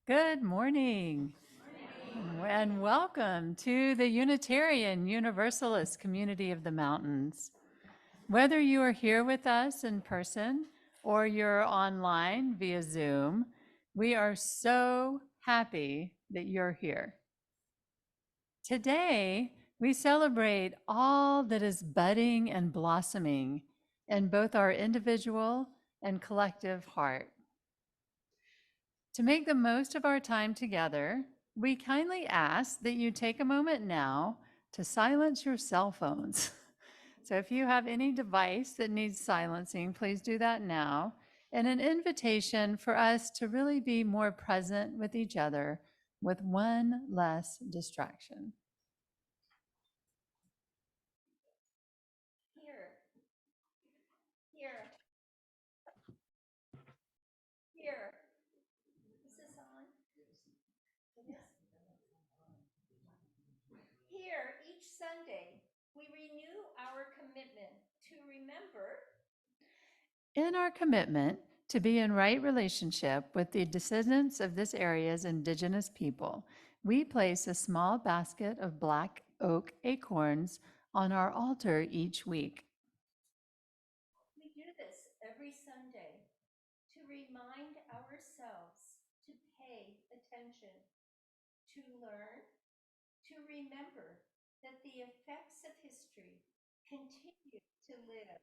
Good morning, and welcome to the Unitarian Universalist Community of the Mountains. Whether you are here with us in person or you're online via Zoom, we are so happy that you're here. Today, we celebrate all that is budding and blossoming in both our individual and collective heart. To make the most of our time together, we kindly ask that you take a moment now to silence your cell phones. So if you have any device that needs silencing, please do that now. And an invitation for us to really be more present with each other with one less distraction. Here, here, here. Is this on? It is. Here, each Sunday, we renew our commitment to remember In our commitment to be in right relationship with the descendants of this area's indigenous people, we place a small basket of black oak acorns on our altar each week. we do this every Sunday to remind ourselves to pay attention, to learn, to remember that the effects of history continue to live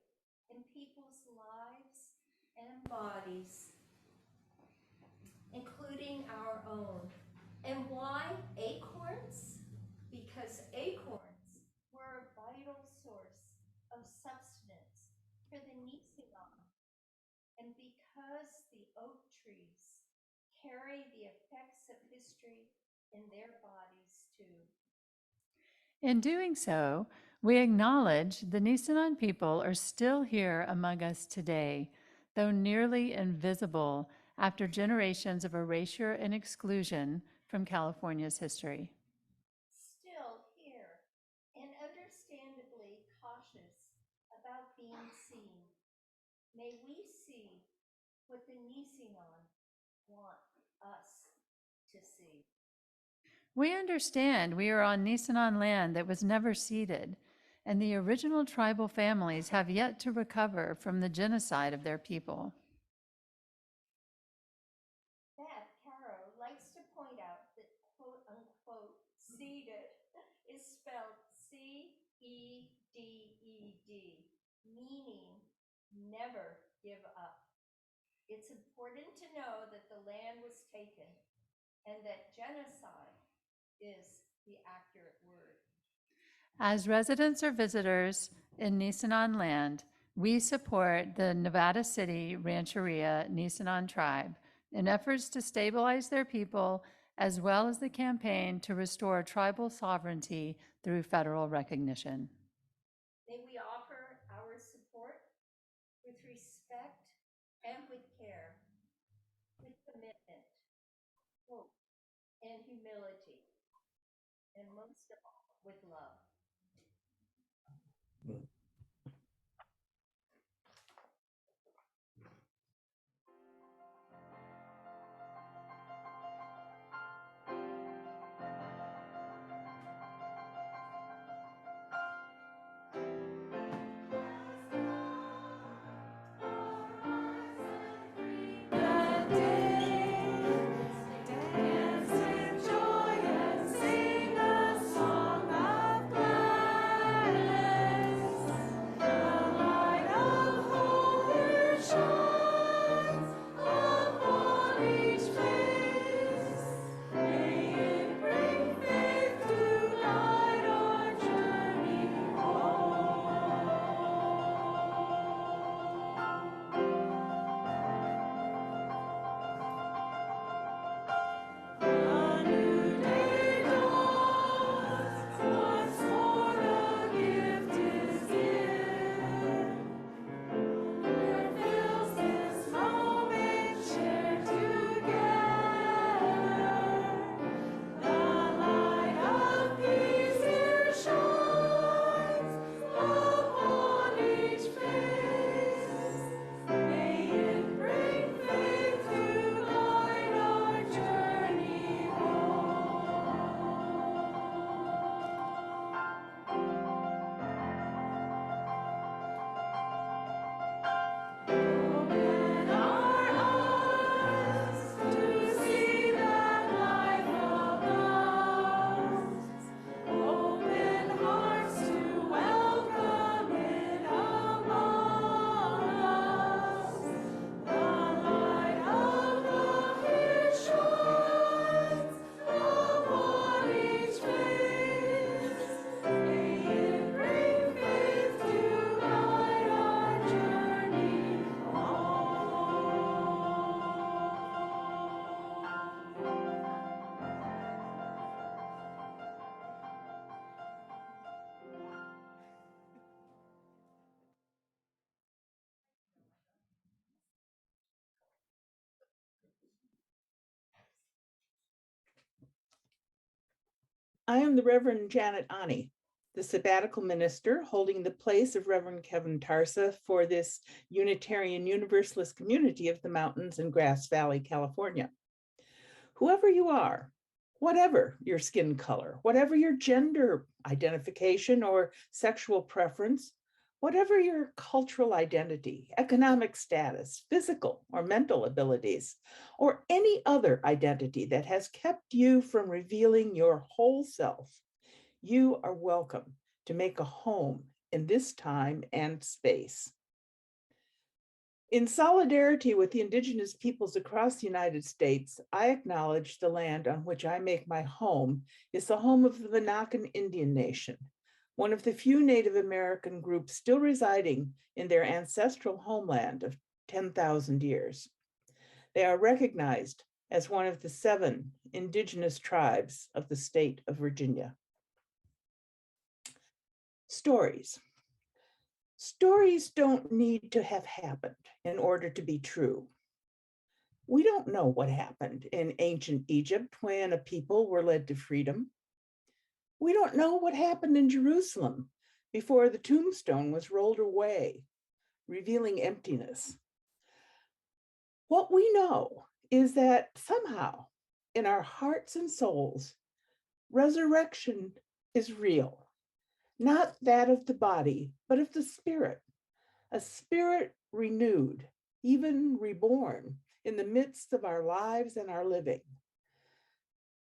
in people's lives and bodies, including our own. And why acorns? Because acorns were a vital source of substance for the Nisenan, and because the oak trees carry the effects of history in their bodies too. In doing so, we acknowledge the Nisenan people are still here among us today, though nearly invisible after generations of erasure and exclusion from California's history. Still here, and understandably cautious about being seen. May we see what the Nisenan want us to see. We understand we are on Nisenan land that was never ceded, and the original tribal families have yet to recover from the genocide of their people. Beth Caro likes to point out that quote unquote ceded is spelled Ceded, meaning never give up. It's important to know that the land was taken and that genocide is the accurate word. As residents or visitors in Nisenan land, we support the Nevada City Rancheria Nisenan tribe in efforts to stabilize their people, as well as the campaign to restore tribal sovereignty through federal recognition. May we offer our support with respect and with care, with commitment, hope, and humility, and most of all, with love. Dance with joy and sing a song of I am the Reverend Janet Ani, the sabbatical minister holding the place of Reverend Kevin Tarsa for this Unitarian Universalist community of the mountains in Grass Valley, California. Whoever you are, whatever your skin color, whatever your gender identification or sexual preference, whatever your cultural identity, economic status, physical or mental abilities, or any other identity that has kept you from revealing your whole self, you are welcome to make a home in this time and space. In solidarity with the indigenous peoples across the United States, I acknowledge the land on which I make my home is the home of the Monacan Indian Nation, one of the few Native American groups still residing in their ancestral homeland of 10,000 years. They are recognized as one of the 7 indigenous tribes of the state of Virginia. Stories. Stories don't need to have happened in order to be true. We don't know what happened in ancient Egypt when a people were led to freedom. We don't know what happened in Jerusalem before the tombstone was rolled away, revealing emptiness. What we know is that somehow in our hearts and souls, resurrection is real. Not that of the body, but of the spirit, a spirit renewed, even reborn in the midst of our lives and our living.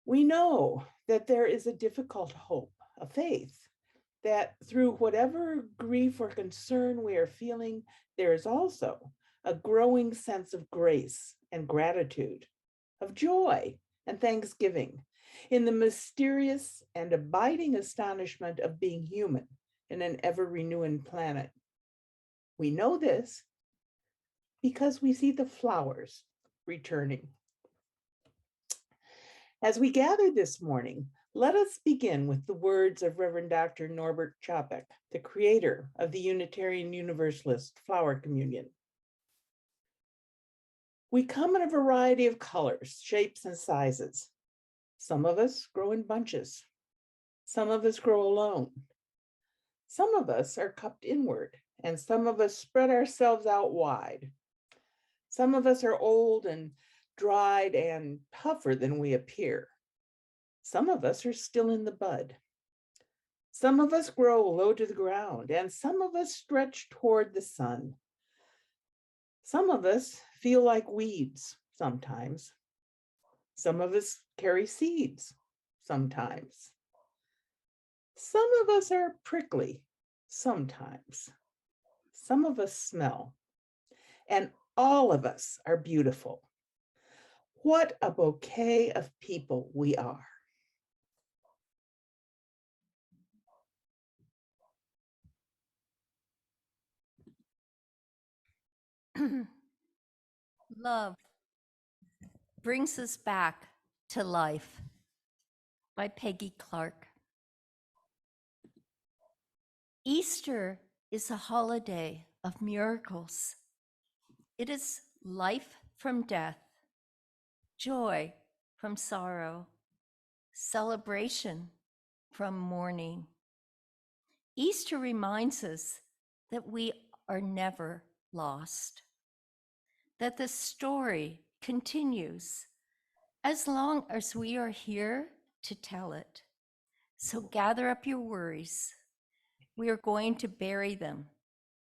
We know that there is a difficult hope, a faith, that through whatever grief or concern we are feeling, there is also a growing sense of grace and gratitude, of joy and thanksgiving, in the mysterious and abiding astonishment of being human in an ever-renewing planet. We know this because we see the flowers returning. As we gather this morning, let us begin with the words of Reverend Dr. Norbert Capek, the creator of the Unitarian Universalist Flower Communion. We come in a variety of colors, shapes, and sizes. Some of us grow in bunches. Some of us grow alone. Some of us are cupped inward, and some of us spread ourselves out wide. Some of us are old and dried and tougher than we appear. Some of us are still in the bud. Some of us grow low to the ground, and some of us stretch toward the sun. Some of us feel like weeds sometimes. Some of us carry seeds sometimes. Some of us are prickly sometimes. Some of us smell. And all of us are beautiful. What a bouquet of people we are. Love brings us back to life by Peggy Clark. Easter is a holiday of miracles. It is life from death, joy from sorrow, celebration from mourning. Easter reminds us that we are never lost, that the story continues as long as we are here to tell it. So gather up your worries. We are going to bury them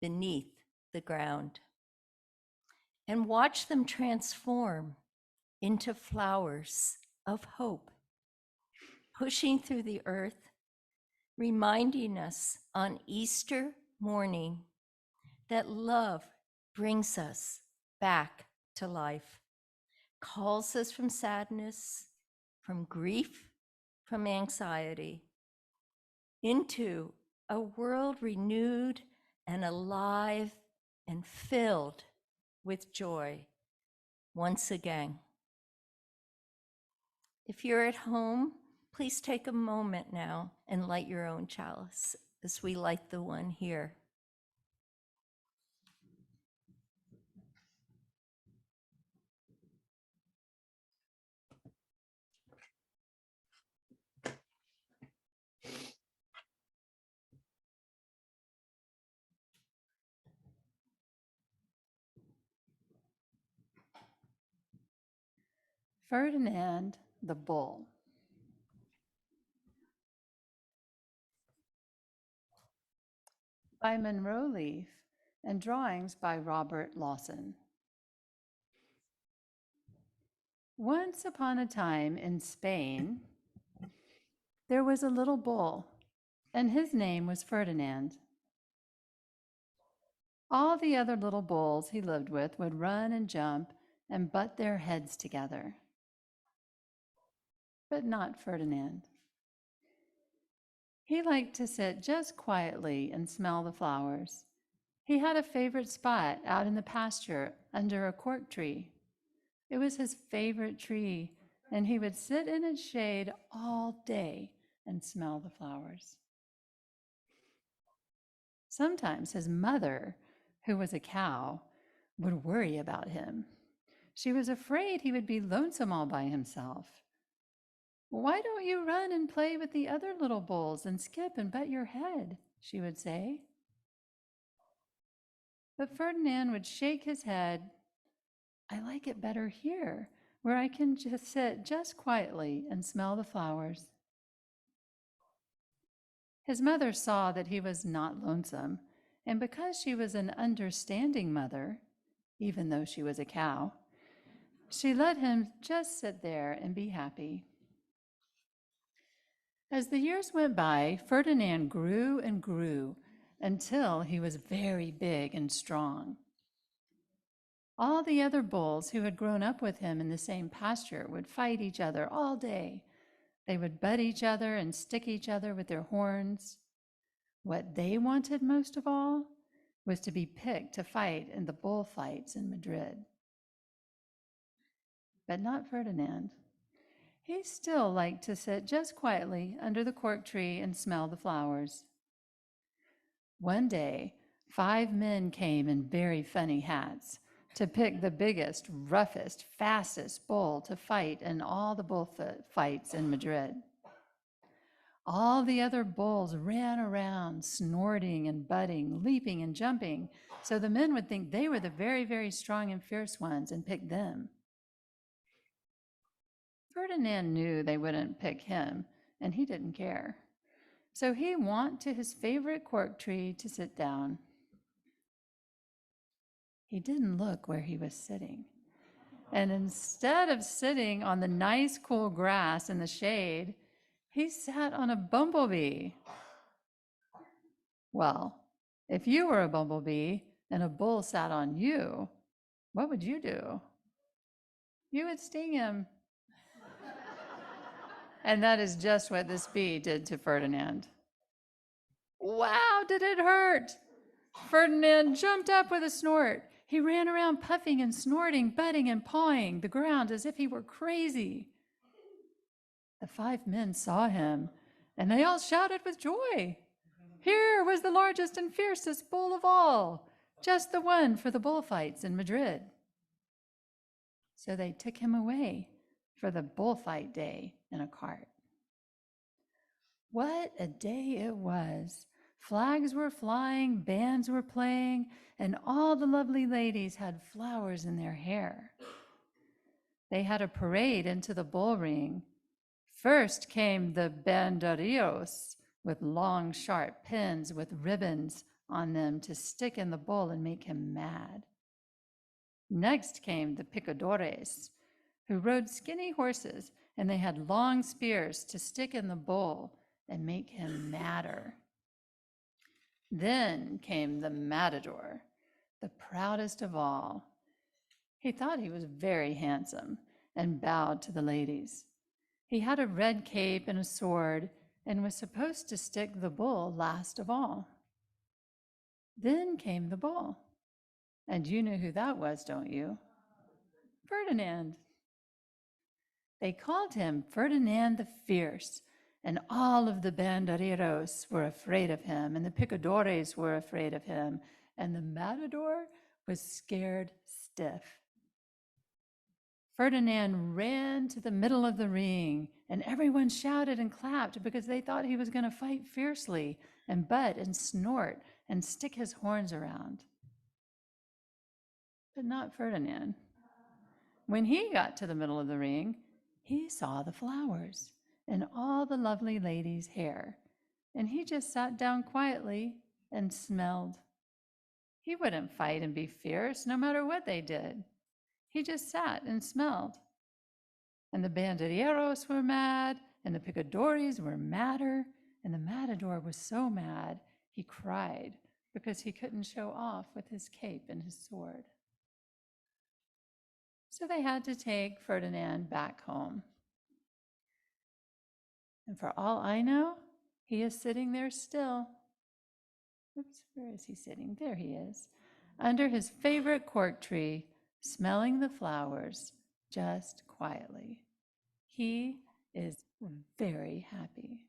beneath the ground and watch them transform into flowers of hope, pushing through the earth, reminding us on Easter morning that love brings us back to life, calls us from sadness, from grief, from anxiety, into a world renewed and alive and filled with joy once again. If you're at home, please take a moment now and light your own chalice as we light the one here. Ferdinand the Bull. By Monroe Leaf and drawings by Robert Lawson. Once upon a time in Spain, there was a little bull, and his name was Ferdinand. All the other little bulls he lived with would run and jump and butt their heads together. But not Ferdinand. He liked to sit just quietly and smell the flowers. He had a favorite spot out in the pasture under a cork tree. It was his favorite tree, and he would sit in its shade all day and smell the flowers. Sometimes his mother, who was a cow, would worry about him. She was afraid he would be lonesome all by himself. "Why don't you run and play with the other little bulls and skip and butt your head?" she would say. But Ferdinand would shake his head. "I like it better here, where I can just sit just quietly and smell the flowers." His mother saw that he was not lonesome, and because she was an understanding mother, even though she was a cow, she let him just sit there and be happy. As the years went by, Ferdinand grew and grew until he was very big and strong. All the other bulls who had grown up with him in the same pasture would fight each other all day. They would butt each other and stick each other with their horns. What they wanted most of all was to be picked to fight in the bullfights in Madrid. But not Ferdinand. He still liked to sit just quietly under the cork tree and smell the flowers. One day, 5 men came in very funny hats to pick the biggest, roughest, fastest bull to fight in all the bullfights in Madrid. All the other bulls ran around, snorting and butting, leaping and jumping, so the men would think they were the very, very strong and fierce ones and pick them. Ferdinand knew they wouldn't pick him, and he didn't care. So he went to his favorite cork tree to sit down. He didn't look where he was sitting. And instead of sitting on the nice, cool grass in the shade, he sat on a bumblebee. Well, if you were a bumblebee and a bull sat on you, what would you do? You would sting him. And that is just what this bee did to Ferdinand. Wow, did it hurt? Ferdinand jumped up with a snort. He ran around puffing and snorting, butting and pawing the ground as if he were crazy. The 5 men saw him, and they all shouted with joy. Here was the largest and fiercest bull of all, just the one for the bullfights in Madrid. So they took him away for the bullfight day in a cart. What a day it was! Flags were flying, bands were playing, and all the lovely ladies had flowers in their hair. They had a parade into the bull ring. First came the banderillos with long, sharp pins with ribbons on them to stick in the bull and make him mad. Next came the picadores, who rode skinny horses, and they had long spears to stick in the bull and make him madder. Then came the matador, the proudest of all. He thought he was very handsome and bowed to the ladies. He had a red cape and a sword and was supposed to stick the bull last of all. Then came the bull. And you know who that was, don't you? Ferdinand. They called him Ferdinand the Fierce, and all of the banderillos were afraid of him, and the picadores were afraid of him, and the matador was scared stiff. Ferdinand ran to the middle of the ring, and everyone shouted and clapped because they thought he was going to fight fiercely and butt and snort and stick his horns around. But not Ferdinand. when he got to the middle of the ring, he saw the flowers and all the lovely ladies' hair, and he just sat down quietly and smelled. He wouldn't fight and be fierce no matter what they did. He just sat and smelled. And the banderilleros were mad, and the picadores were madder, and the matador was so mad he cried because he couldn't show off with his cape and his sword. So they had to take Ferdinand back home. And for all I know, he is sitting there still. Oops, where is he sitting? There he is, under his favorite cork tree, smelling the flowers just quietly. He is very happy.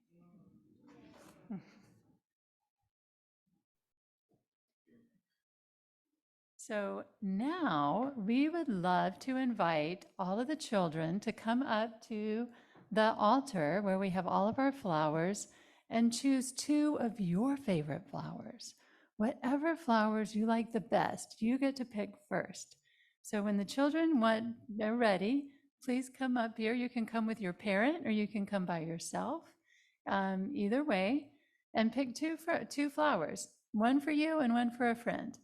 So now we would love to invite all of the children to come up to the altar where we have all of our flowers and choose 2 of your favorite flowers. Whatever flowers you like the best, you get to pick first. So when the children they're ready, please come up here. You can come with your parent or you can come by yourself, either way, and pick 2 flowers, one for you and one for a friend.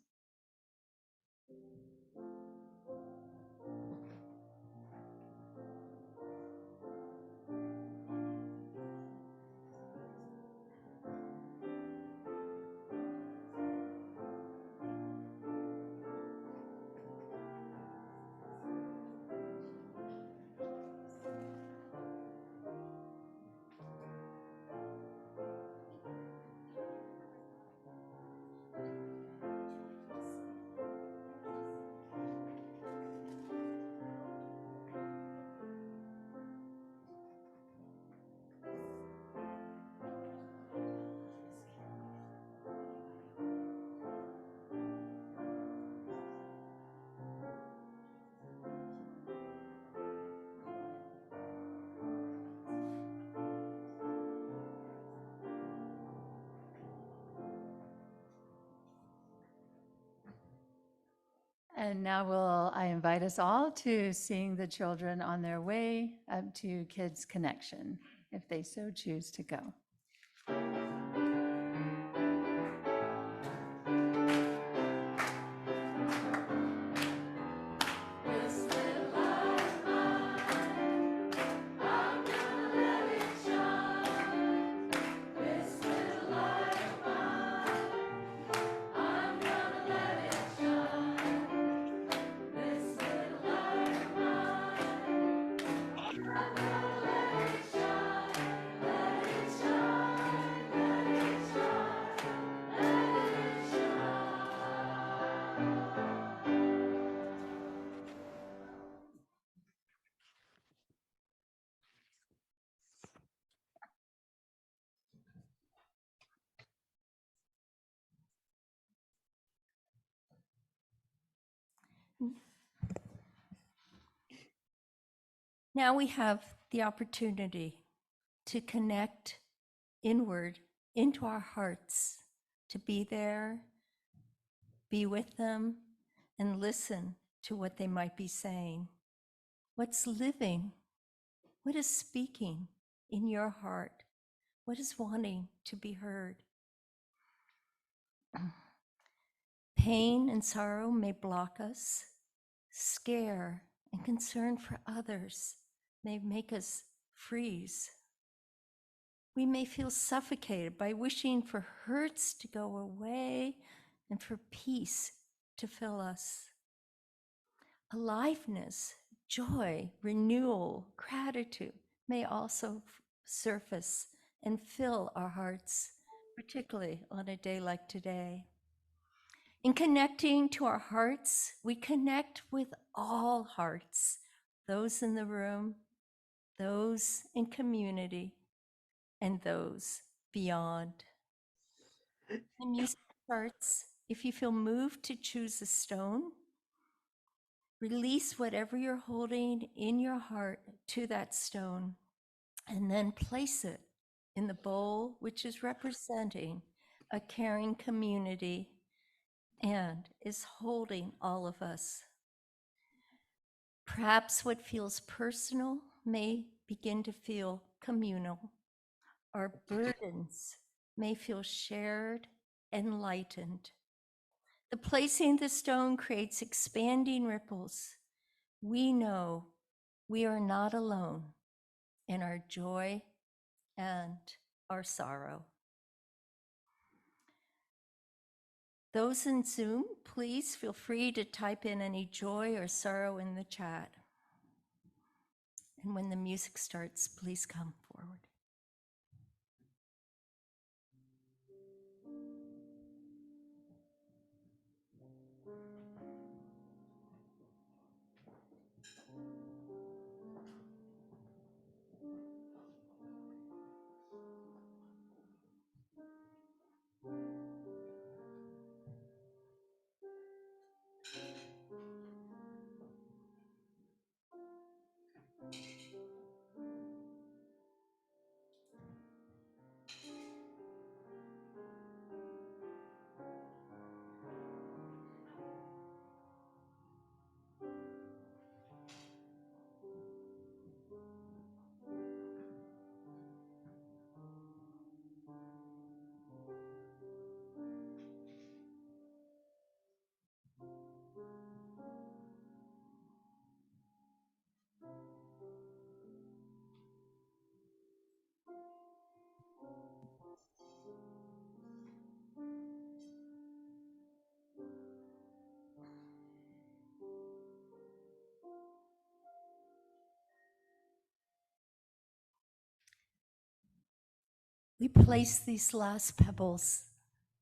And now I invite us all to sing the children on their way up to Kids Connection, if they so choose to go. Now we have the opportunity to connect inward into our hearts, to be there, be with them, and listen to what they might be saying. What's living? What is speaking in your heart? What is wanting to be heard? Pain and sorrow may block us. Scare and concern for others may make us freeze. We may feel suffocated by wishing for hurts to go away and for peace to fill us. Aliveness, joy, renewal, gratitude may also surface and fill our hearts, particularly on a day like today. In connecting to our hearts, we connect with all hearts, those in the room, those in community, and those beyond. The music starts. If you feel moved to choose a stone, release whatever you're holding in your heart to that stone, and then place it in the bowl, which is representing a caring community and is holding all of us. Perhaps what feels personal may begin to feel communal. Our burdens may feel shared and lightened. The placing the stone creates expanding ripples. We know we are not alone in our joy and our sorrow. Those in Zoom, please feel free to type in any joy or sorrow in the chat. And when the music starts, please come forward. We place these last pebbles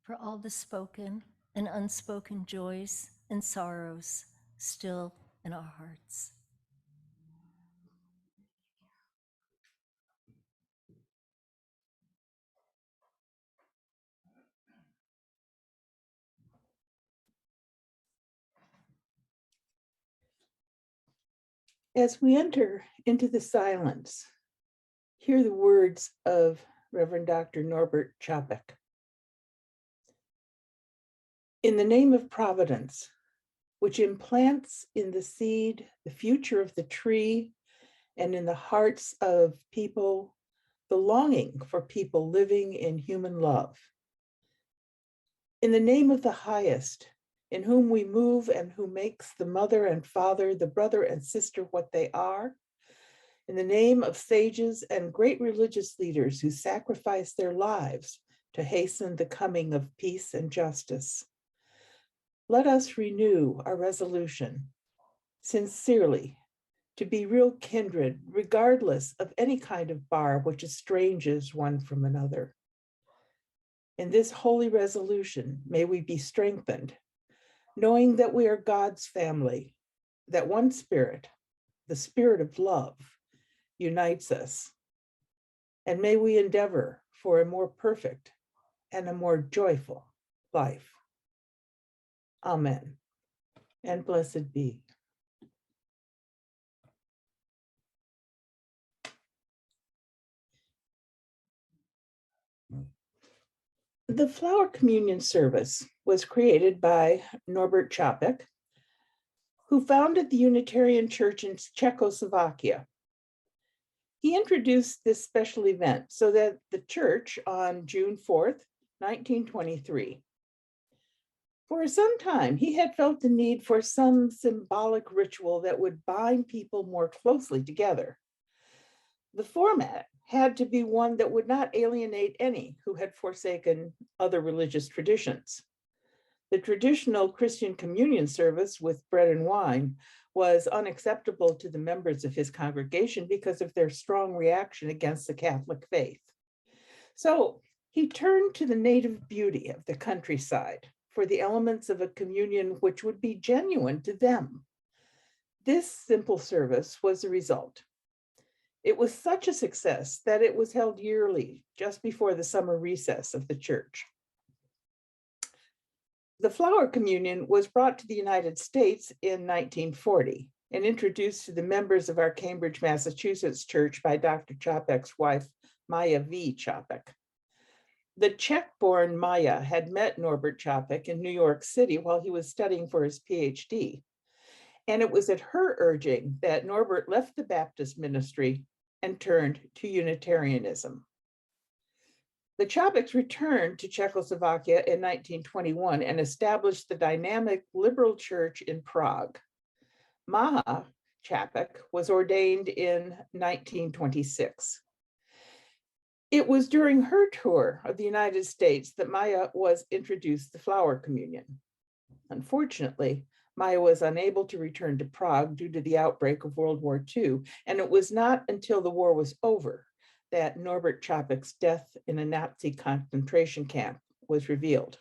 for all the spoken and unspoken joys and sorrows still in our hearts. As we enter into the silence, hear the words of Reverend Dr. Norbert Capek. In the name of Providence, which implants in the seed the future of the tree and in the hearts of people, the longing for people living in human love. In the name of the highest, in whom we move and who makes the mother and father, the brother and sister what they are, in the name of sages and great religious leaders who sacrifice their lives to hasten the coming of peace and justice, let us renew our resolution, sincerely, to be real kindred, regardless of any kind of bar which estranges one from another. In this holy resolution, may we be strengthened, knowing that we are God's family, that one spirit, the spirit of love, unites us. And may we endeavor for a more perfect and a more joyful life. Amen. And blessed be. The flower communion service was created by Norbert Capek, who founded the Unitarian Church in Czechoslovakia. He introduced this special event so that the church on June 4th, 1923. For some time, he had felt the need for some symbolic ritual that would bind people more closely together. The format had to be one that would not alienate any who had forsaken other religious traditions. The traditional Christian communion service with bread and wine was unacceptable to the members of his congregation because of their strong reaction against the Catholic faith. So he turned to the native beauty of the countryside for the elements of a communion which would be genuine to them. This simple service was the result. It was such a success that it was held yearly just before the summer recess of the church. The flower communion was brought to the United States in 1940 and introduced to the members of our Cambridge, Massachusetts church by Dr. Capek's wife, Maya V. Capek. The Czech-born Maya had met Norbert Capek in New York City while he was studying for his PhD. And it was at her urging that Norbert left the Baptist ministry and turned to Unitarianism. The Čapeks returned to Czechoslovakia in 1921 and established the dynamic liberal church in Prague. Maha Čapek was ordained in 1926. It was during her tour of the United States that Maya was introduced to flower communion. Unfortunately, Maya was unable to return to Prague due to the outbreak of World War II, and it was not until the war was over that Norbert Čapek's death in a Nazi concentration camp was revealed.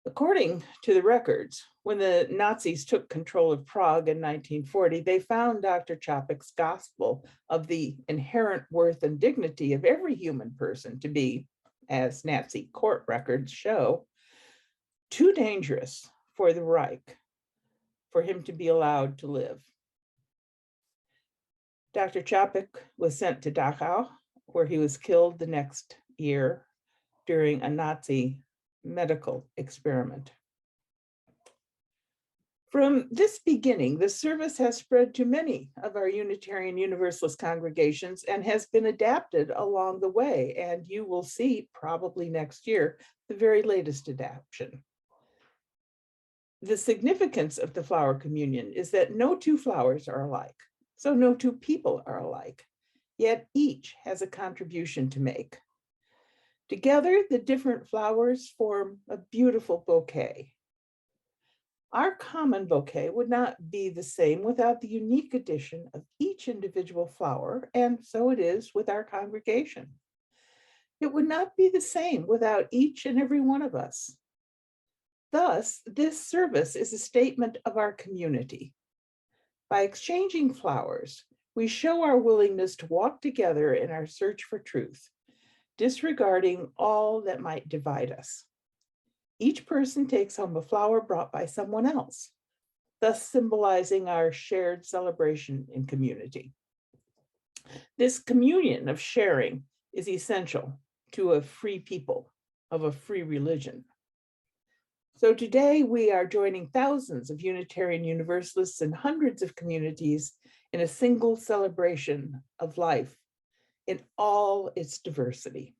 According to the records, when the Nazis took control of Prague in 1940, they found Dr. Čapek's gospel of the inherent worth and dignity of every human person to be, as Nazi court records show, too dangerous for the Reich for him to be allowed to live. Dr. Čapek was sent to Dachau, where he was killed the next year during a Nazi medical experiment. From this beginning, the service has spread to many of our Unitarian Universalist congregations and has been adapted along the way. And you will see probably next year the very latest adaptation. The significance of the flower communion is that no two flowers are alike, so no two people are alike, yet each has a contribution to make. Together, the different flowers form a beautiful bouquet. Our common bouquet would not be the same without the unique addition of each individual flower, and so it is with our congregation. It would not be the same without each and every one of us. Thus, this service is a statement of our community. By exchanging flowers, we show our willingness to walk together in our search for truth, disregarding all that might divide us. Each person takes home a flower brought by someone else, thus symbolizing our shared celebration in community. This communion of sharing is essential to a free people of a free religion. So today we are joining thousands of Unitarian Universalists and hundreds of communities in a single celebration of life in all its diversity.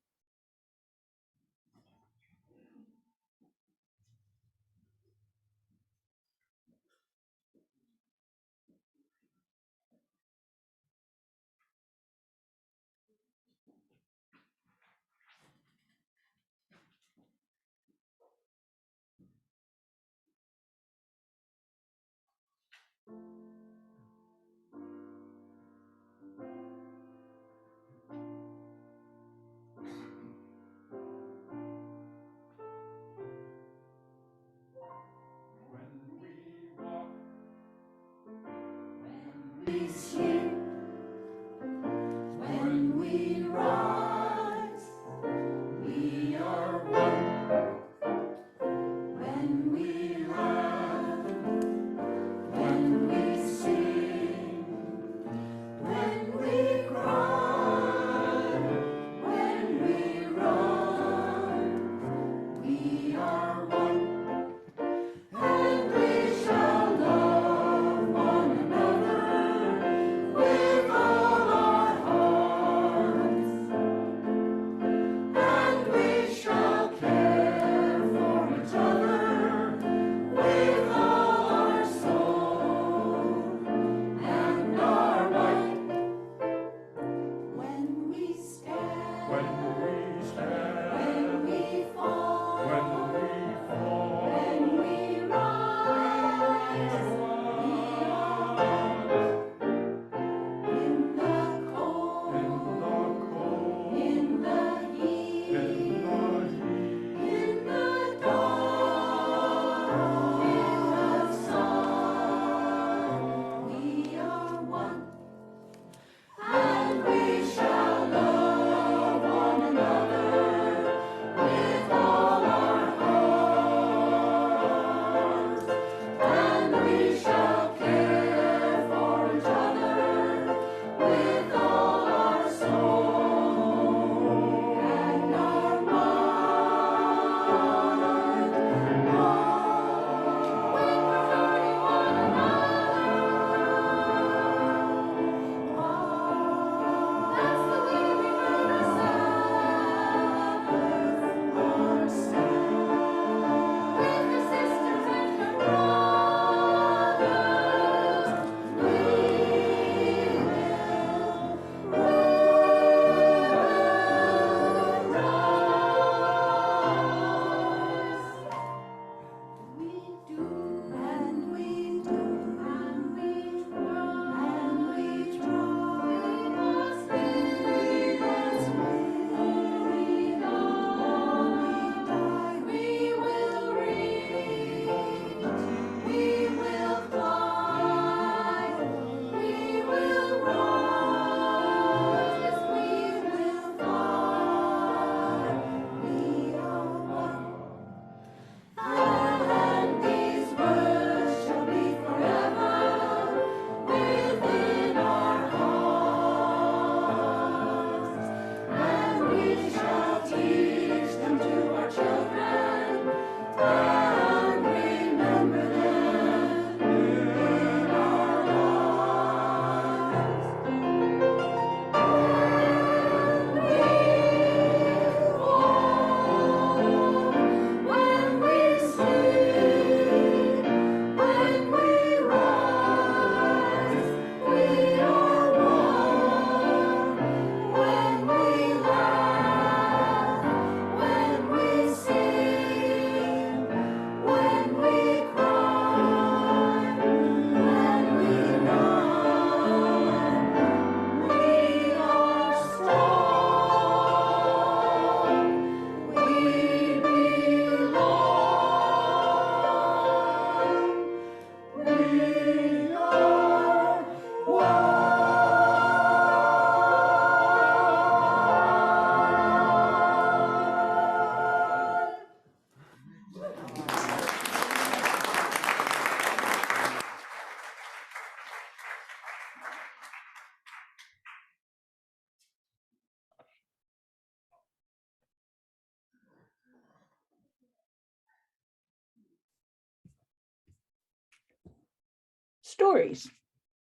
Stories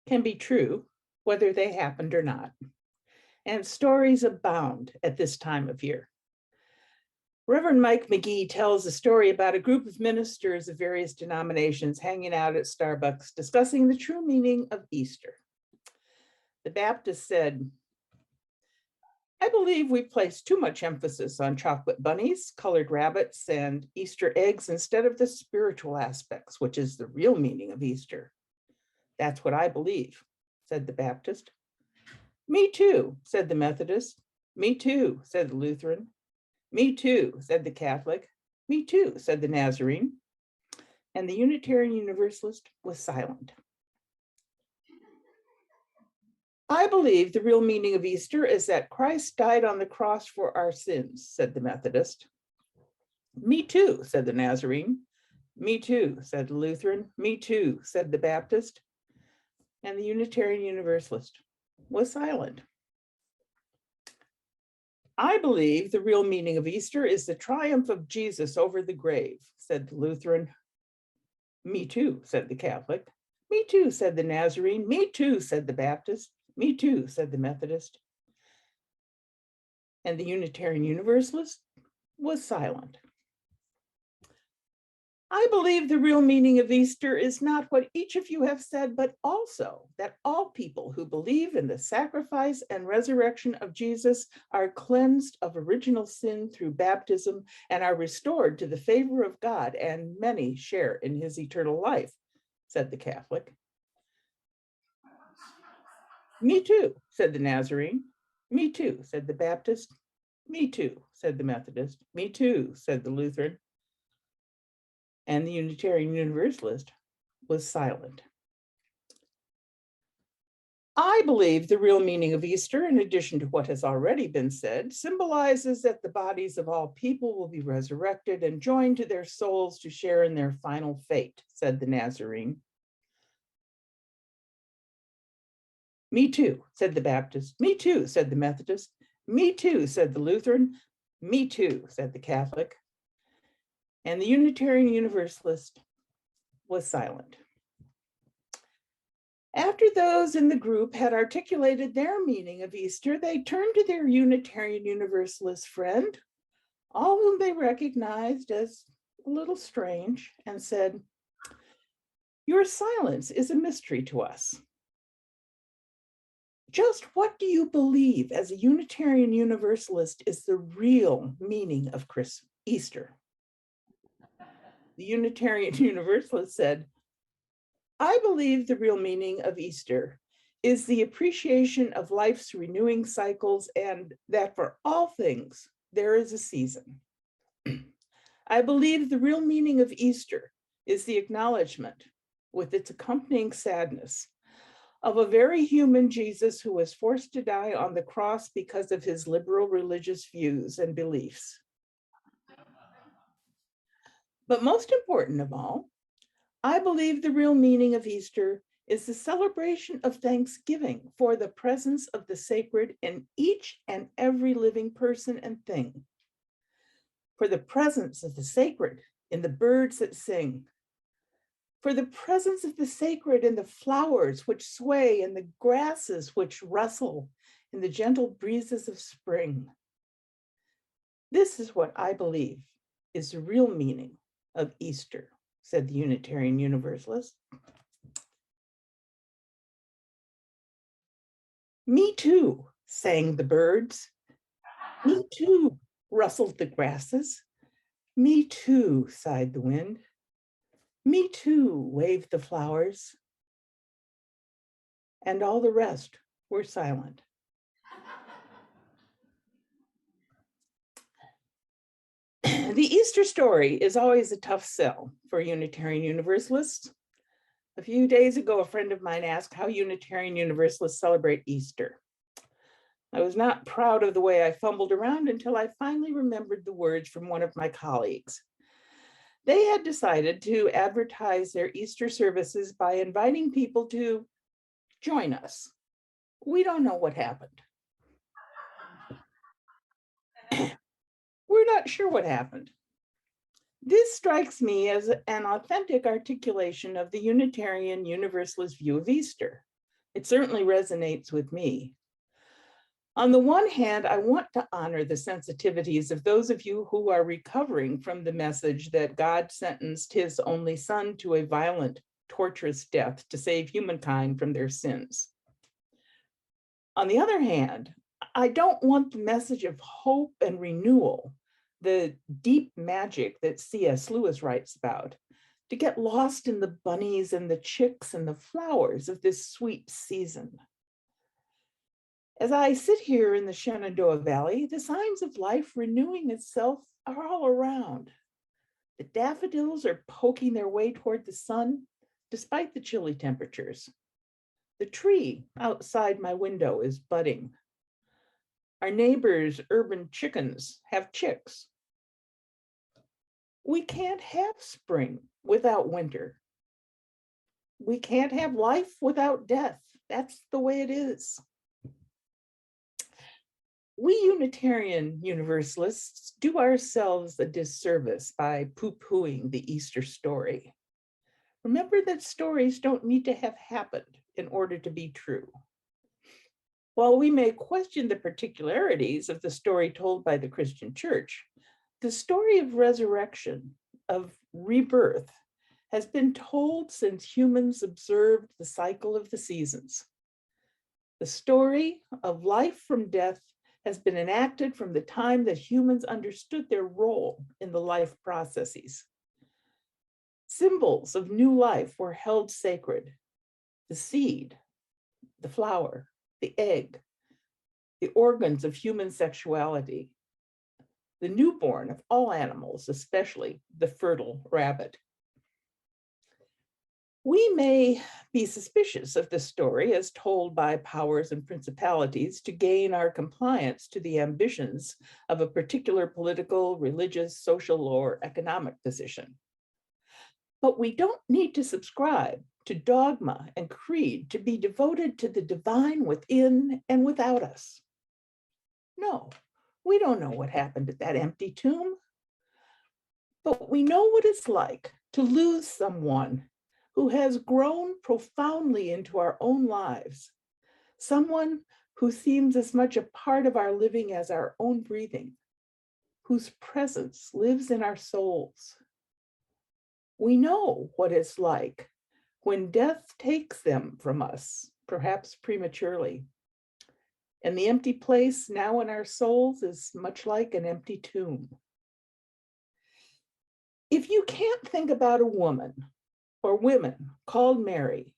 can be true, whether they happened or not. And stories abound at this time of year. Reverend Mike McGee tells a story about a group of ministers of various denominations hanging out at Starbucks discussing the true meaning of Easter. The Baptist said, "I believe we place too much emphasis on chocolate bunnies, colored rabbits, and Easter eggs instead of the spiritual aspects, which is the real meaning of Easter." "That's what I believe," said the Baptist. "Me too," said the Methodist. "Me too," said the Lutheran. "Me too," said the Catholic. "Me too," said the Nazarene. And the Unitarian Universalist was silent. "I believe the real meaning of Easter is that Christ died on the cross for our sins," said the Methodist. "Me too," said the Nazarene. "Me too," said the Lutheran. "Me too," said the Baptist. And the Unitarian Universalist was silent. "I believe the real meaning of Easter is the triumph of Jesus over the grave," said the Lutheran. "Me too," said the Catholic. "Me too," said the Nazarene. "Me too," said the Baptist. "Me too," said the Methodist. And the Unitarian Universalist was silent. "I believe the real meaning of Easter is not what each of you have said, but also that all people who believe in the sacrifice and resurrection of Jesus are cleansed of original sin through baptism and are restored to the favor of God, and many share in his eternal life," said the Catholic. "Me too," said the Nazarene. "Me too," said the Baptist. "Me too," said the Methodist. "Me too," said the Lutheran. And the Unitarian Universalist was silent. "I believe the real meaning of Easter, in addition to what has already been said, symbolizes that the bodies of all people will be resurrected and joined to their souls to share in their final fate," said the Nazarene. "Me too," said the Baptist. "Me too," said the Methodist. "Me too," said the Lutheran. "Me too," said the Catholic. And the Unitarian Universalist was silent. After those in the group had articulated their meaning of Easter, they turned to their Unitarian Universalist friend, all whom they recognized as a little strange, and said, "Your silence is a mystery to us. Just what do you believe as a Unitarian Universalist is the real meaning of Easter?" The Unitarian Universalist said, "I believe the real meaning of Easter is the appreciation of life's renewing cycles and that for all things there is a season. I believe the real meaning of Easter is the acknowledgement, with its accompanying sadness, of a very human Jesus who was forced to die on the cross because of his liberal religious views and beliefs. But most important of all, I believe the real meaning of Easter is the celebration of thanksgiving for the presence of the sacred in each and every living person and thing, for the presence of the sacred in the birds that sing, for the presence of the sacred in the flowers which sway and the grasses which rustle in the gentle breezes of spring. This is what I believe is the real meaning of Easter," said the Unitarian Universalist. "Me too," sang the birds. "Me too," rustled the grasses. "Me too," sighed the wind. "Me too," waved the flowers. And all the rest were silent. The Easter story is always a tough sell for Unitarian Universalists. A few days ago, a friend of mine asked how Unitarian Universalists celebrate Easter. I was not proud of the way I fumbled around until I finally remembered the words from one of my colleagues. They had decided to advertise their Easter services by inviting people to join us. We don't know what happened. We're not sure what happened. This strikes me as an authentic articulation of the Unitarian Universalist view of Easter. It certainly resonates with me. On the one hand, I want to honor the sensitivities of those of you who are recovering from the message that God sentenced his only son to a violent, torturous death to save humankind from their sins. On the other hand, I don't want the message of hope and renewal, the deep magic that C.S. Lewis writes about, to get lost in the bunnies and the chicks and the flowers of this sweet season. As I sit here in the Shenandoah Valley, the signs of life renewing itself are all around. The daffodils are poking their way toward the sun, despite the chilly temperatures. The tree outside my window is budding. Our neighbors' urban chickens have chicks. We can't have spring without winter. We can't have life without death. That's the way it is. We Unitarian Universalists do ourselves a disservice by poo-pooing the Easter story. Remember that stories don't need to have happened in order to be true. While we may question the particularities of the story told by the Christian Church, the story of resurrection, of rebirth, has been told since humans observed the cycle of the seasons. The story of life from death has been enacted from the time that humans understood their role in the life processes. Symbols of new life were held sacred: the seed, the flower, the egg, the organs of human sexuality, the newborn of all animals, especially the fertile rabbit. We may be suspicious of this story as told by powers and principalities to gain our compliance to the ambitions of a particular political, religious, social, or economic position. But we don't need to subscribe to dogma and creed to be devoted to the divine within and without us. No, we don't know what happened at that empty tomb, but we know what it's like to lose someone who has grown profoundly into our own lives, someone who seems as much a part of our living as our own breathing, whose presence lives in our souls. We know what it's like when death takes them from us, perhaps prematurely. And the empty place now in our souls is much like an empty tomb. If you can't think about a woman or women called Mary,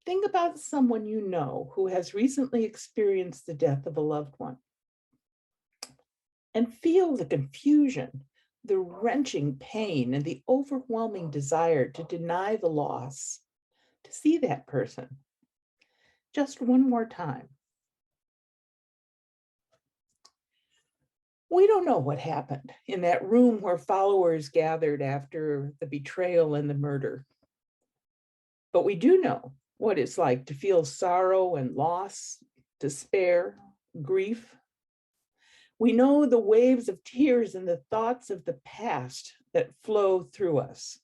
think about someone you know who has recently experienced the death of a loved one. And feel the confusion, the wrenching pain, and the overwhelming desire to deny the loss, to see that person just one more time. We don't know what happened in that room where followers gathered after the betrayal and the murder. But we do know what it's like to feel sorrow and loss, despair, grief. We know the waves of tears and the thoughts of the past that flow through us.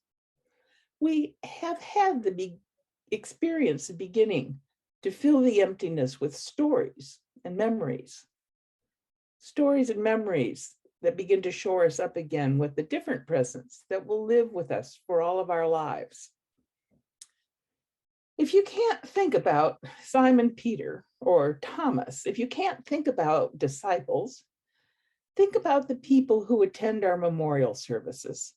We have had the experience of beginning to fill the emptiness with stories and memories. Stories and memories that begin to shore us up again with a different presence that will live with us for all of our lives. If you can't think about Simon Peter or Thomas, if you can't think about disciples, think about the people who attend our memorial services.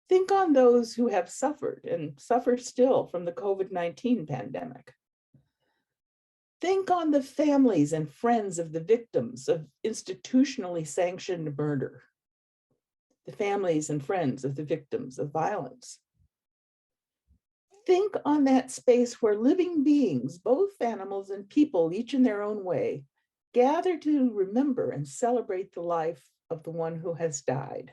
Think on those who have suffered and suffer still from the COVID-19 pandemic. Think on the families and friends of the victims of institutionally sanctioned murder, the families and friends of the victims of violence. Think on that space where living beings, both animals and people, each in their own way, gather to remember and celebrate the life of the one who has died.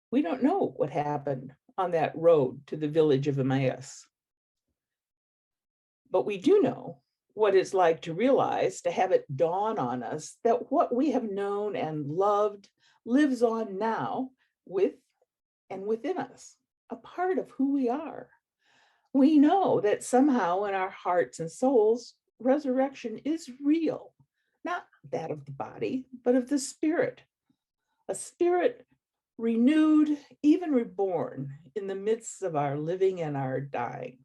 We don't know what happened on that road to the village of Emmaus. But we do know what it's like to realize, to have it dawn on us that what we have known and loved lives on now with and within us, a part of who we are. We know that somehow in our hearts and souls, resurrection is real, not that of the body, but of the spirit, a spirit renewed, even reborn in the midst of our living and our dying.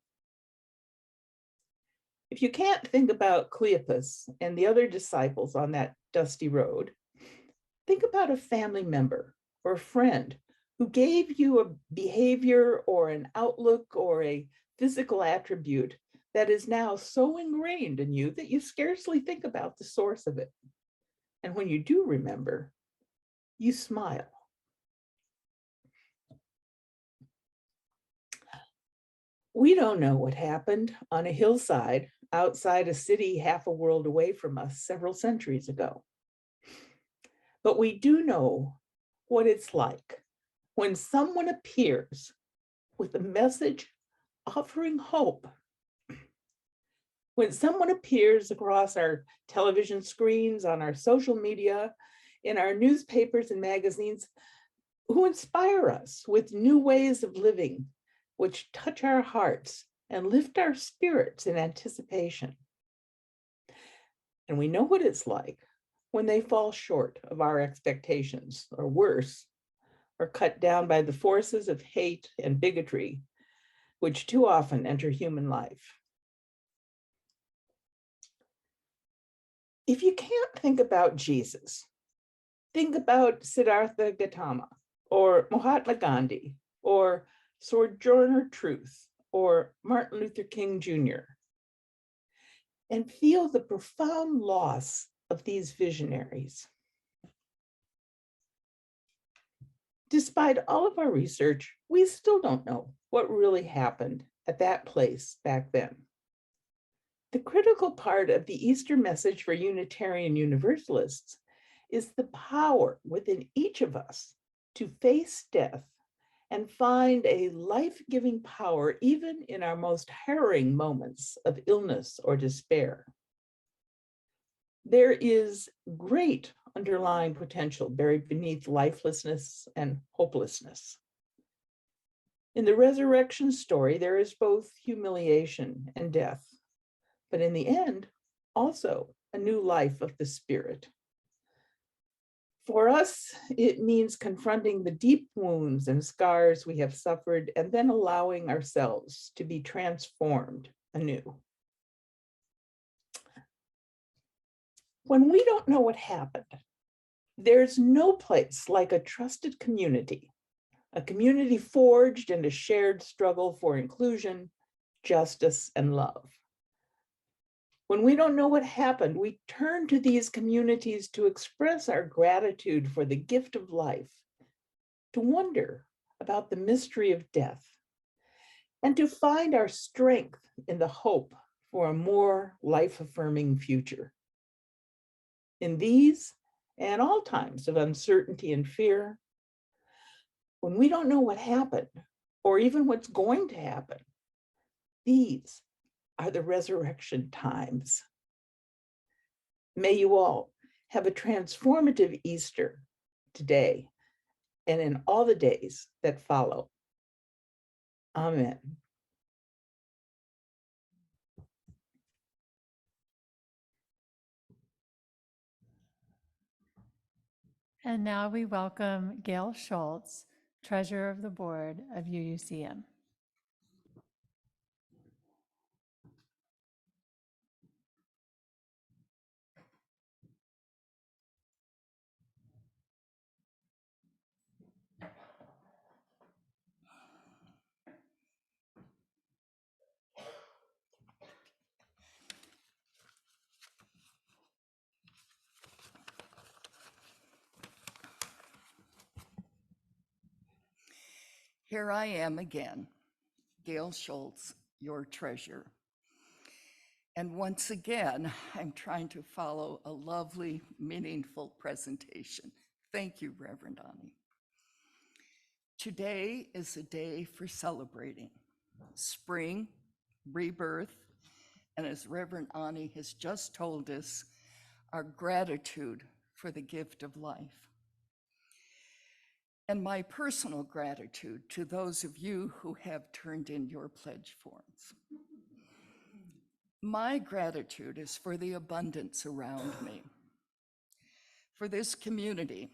If you can't think about Cleopas and the other disciples on that dusty road, think about a family member or a friend who gave you a behavior or an outlook or a physical attribute that is now so ingrained in you that you scarcely think about the source of it. And when you do remember, you smile. We don't know what happened on a hillside outside a city half a world away from us several centuries ago. But we do know what it's like when someone appears with a message offering hope. When someone appears across our television screens, on our social media, in our newspapers and magazines, who inspire us with new ways of living, which touch our hearts and lift our spirits in anticipation. And we know what it's like when they fall short of our expectations, or worse, are cut down by the forces of hate and bigotry, which too often enter human life. If you can't think about Jesus, think about Siddhartha Gautama, or Mahatma Gandhi, or Sojourner Truth, or Martin Luther King Jr., and feel the profound loss of these visionaries. Despite all of our research, we still don't know what really happened at that place back then. The critical part of the Easter message for Unitarian Universalists is the power within each of us to face death and find a life-giving power even in our most harrowing moments of illness or despair. There is great underlying potential buried beneath lifelessness and hopelessness. In the resurrection story, there is both humiliation and death, but in the end, also a new life of the spirit. For us, it means confronting the deep wounds and scars we have suffered and then allowing ourselves to be transformed anew. When we don't know what happened, there's no place like a trusted community, a community forged in a shared struggle for inclusion, justice, and love. When we don't know what happened, we turn to these communities to express our gratitude for the gift of life, to wonder about the mystery of death, and to find our strength in the hope for a more life-affirming future. In these and all times of uncertainty and fear, when we don't know what happened or even what's going to happen, these are the resurrection times. May you all have a transformative Easter today and in all the days that follow. Amen. And now we welcome Gail Schultz, Treasurer of the Board of UUCM. Here I am again, Gail Schultz, your treasurer. And once again, I'm trying to follow a lovely, meaningful presentation. Thank you, Reverend Ani. Today is a day for celebrating spring, rebirth, and as Reverend Ani has just told us, our gratitude for the gift of life. And my personal gratitude to those of you who have turned in your pledge forms. My gratitude is for the abundance around me, for this community,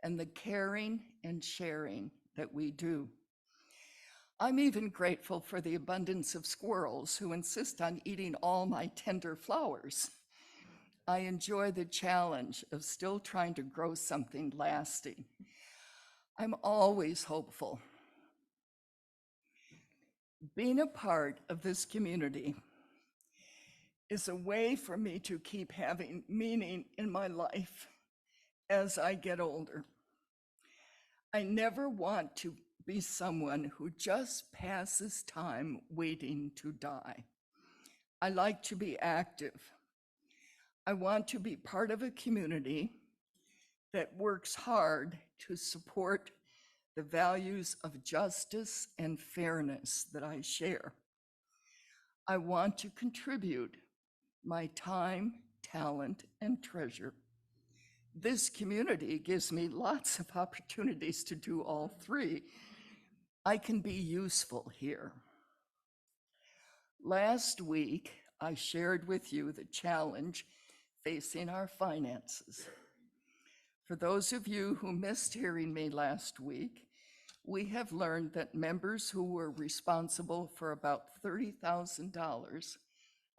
and the caring and sharing that we do. I'm even grateful for the abundance of squirrels who insist on eating all my tender flowers. I enjoy the challenge of still trying to grow something lasting. I'm always hopeful. Being a part of this community is a way for me to keep having meaning in my life as I get older. I never want to be someone who just passes time waiting to die. I like to be active. I want to be part of a community that works hard to support the values of justice and fairness that I share. I want to contribute my time, talent, and treasure. This community gives me lots of opportunities to do all three. I can be useful here. Last week, I shared with you the challenge facing our finances. For those of you who missed hearing me last week, we have learned that members who were responsible for about $30,000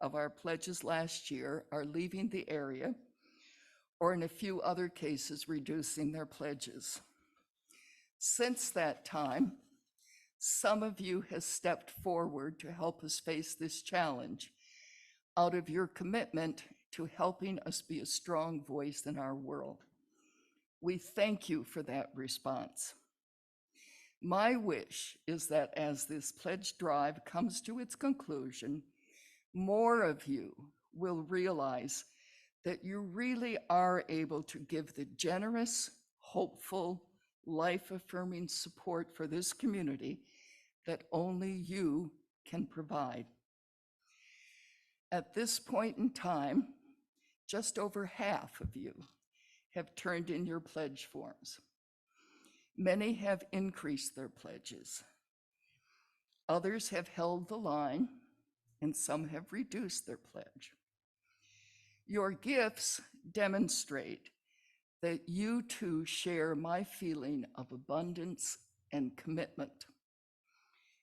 of our pledges last year are leaving the area, or in a few other cases, reducing their pledges. Since that time, some of you have stepped forward to help us face this challenge out of your commitment to helping us be a strong voice in our world. We thank you for that response. My wish is that as this pledge drive comes to its conclusion, more of you will realize that you really are able to give the generous, hopeful, life-affirming support for this community that only you can provide. At this point in time, just over half of you have turned in your pledge forms. Many have increased their pledges. Others have held the line, and some have reduced their pledge. Your gifts demonstrate that you too share my feeling of abundance and commitment.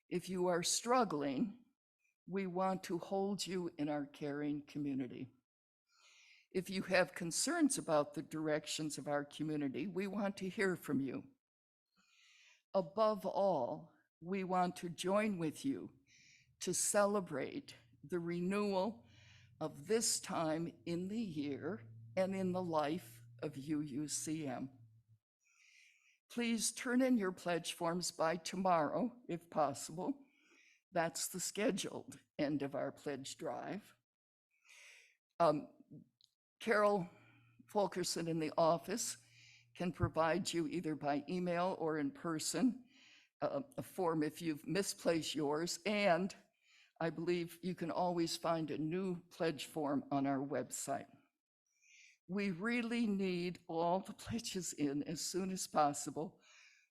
If you are struggling, we want to hold you in our caring community. If you have concerns about the directions of our community, we want to hear from you. Above all, we want to join with you to celebrate the renewal of this time in the year and in the life of UUCM. Please turn in your pledge forms by tomorrow, if possible. That's the scheduled end of our pledge drive. Carol Fulkerson in the office can provide you either by email or in person a form if you've misplaced yours, and I believe you can always find a new pledge form on our website. We really need all the pledges in as soon as possible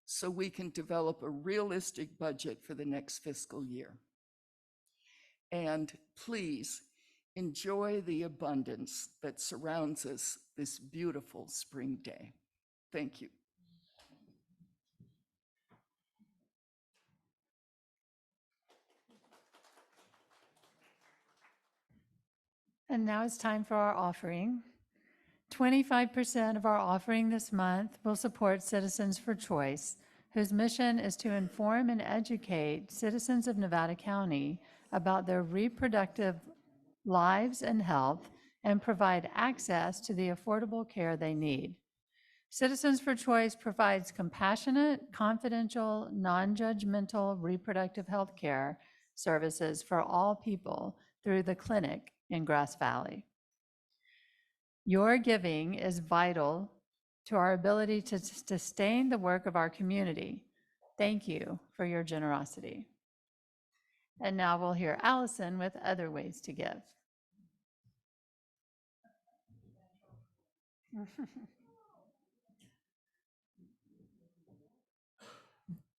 so we can develop a realistic budget for the next fiscal year. And please enjoy the abundance that surrounds us this beautiful spring day. Thank you. And now it's time for our offering. 25% of our offering this month will support Citizens for Choice, whose mission is to inform and educate citizens of Nevada County about their reproductive lives and health and provide access to the affordable care they need. Citizens for Choice provides compassionate, confidential, non-judgmental reproductive health care services for all people through the clinic in Grass Valley. Your giving is vital to our ability to sustain the work of our community. Thank you for your generosity. And now we'll hear Allison with other ways to give.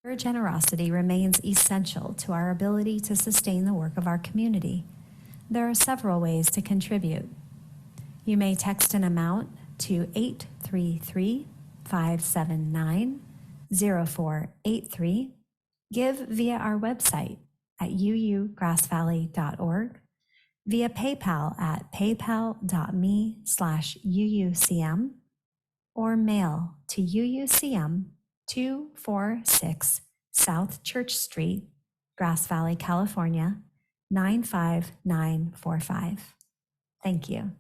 Your generosity remains essential to our ability to sustain the work of our community. There are several ways to contribute. You may text an amount to 833-579-0483, give via our website at uugrassvalley.org, via PayPal at paypal.me/UUCM, or mail to UUCM 246 South Church Street, Grass Valley, California, 95945. Thank you.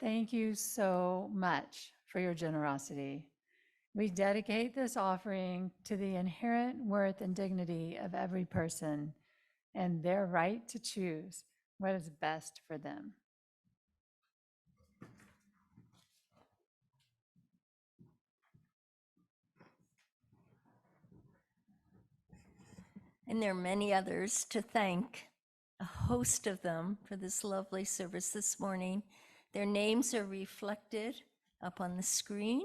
Thank you so much for your generosity. We dedicate this offering to the inherent worth and dignity of every person and their right to choose what is best for them. And there are many others to thank, a host of them, for this lovely service this morning. Their names are reflected up on the screen,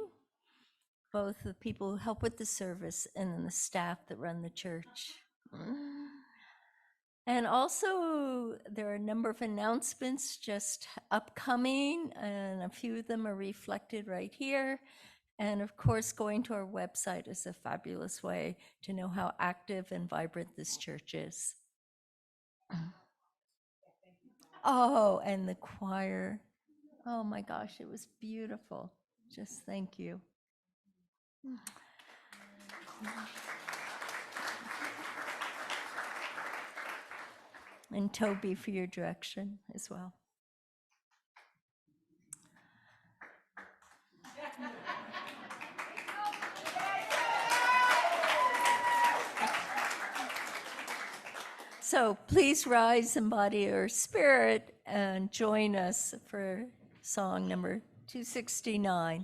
both the people who help with the service and then the staff that run the church. And also, there are a number of announcements just upcoming, and a few of them are reflected right here. And of course, going to our website is a fabulous way to know how active and vibrant this church is. Oh, and the choir. Oh my gosh, it was beautiful. Just thank you. And Toby for your direction as well. So please rise in body or spirit and join us for song number 269.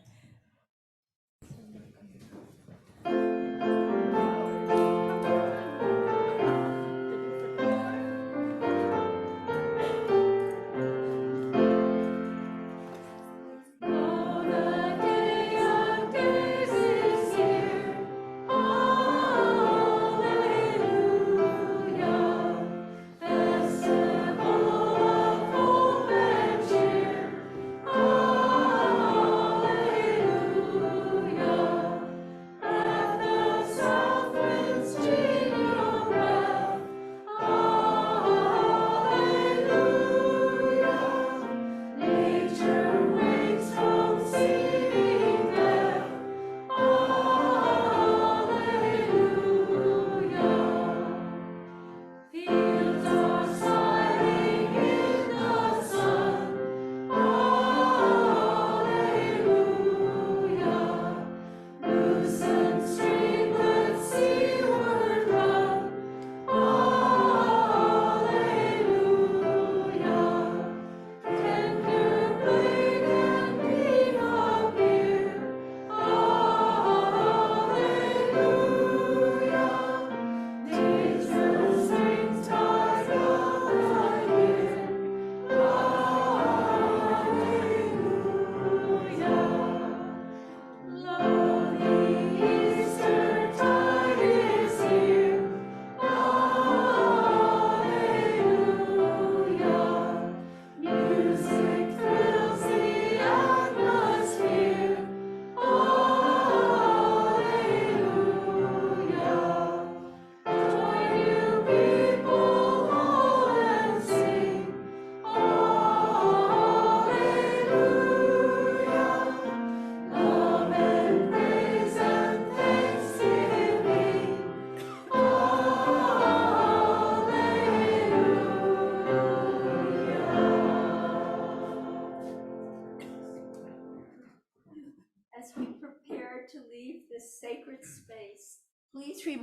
Oh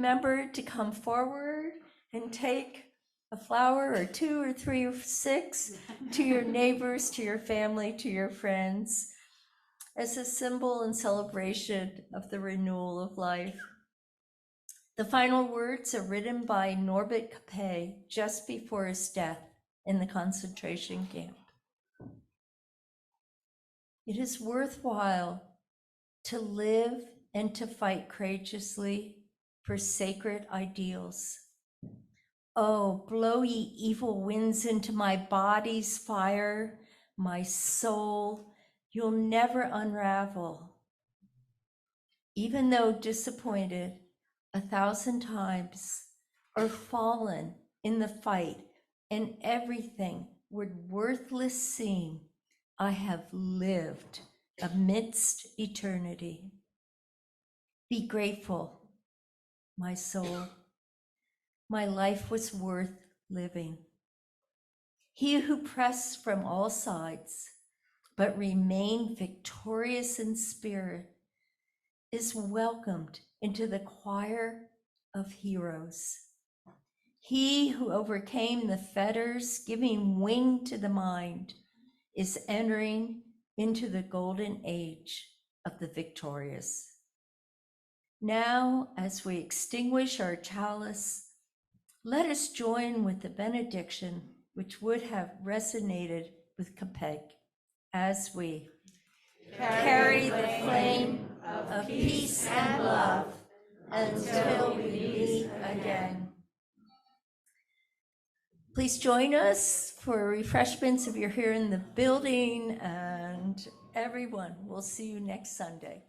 remember to come forward and take a flower or 2 or 3 or 6 to your neighbors, to your family, to your friends, as a symbol and celebration of the renewal of life. The final words are written by Norbert Capek just before his death in the concentration camp. It is worthwhile to live and to fight courageously for sacred ideals. Oh, blow ye evil winds into my body's fire, my soul, you'll never unravel. Even though disappointed 1,000 times or fallen in the fight and everything would worthless seem, I have lived amidst eternity. Be grateful, my soul. My life was worth living. He who pressed from all sides, but remained victorious in spirit, is welcomed into the choir of heroes. He who overcame the fetters, giving wing to the mind, is entering into the golden age of the victorious. Now, as we extinguish our chalice, let us join with the benediction which would have resonated with Capek as we carry the flame of peace and love until we meet again. Please join us for refreshments if you're here in the building, and everyone, we'll see you next Sunday.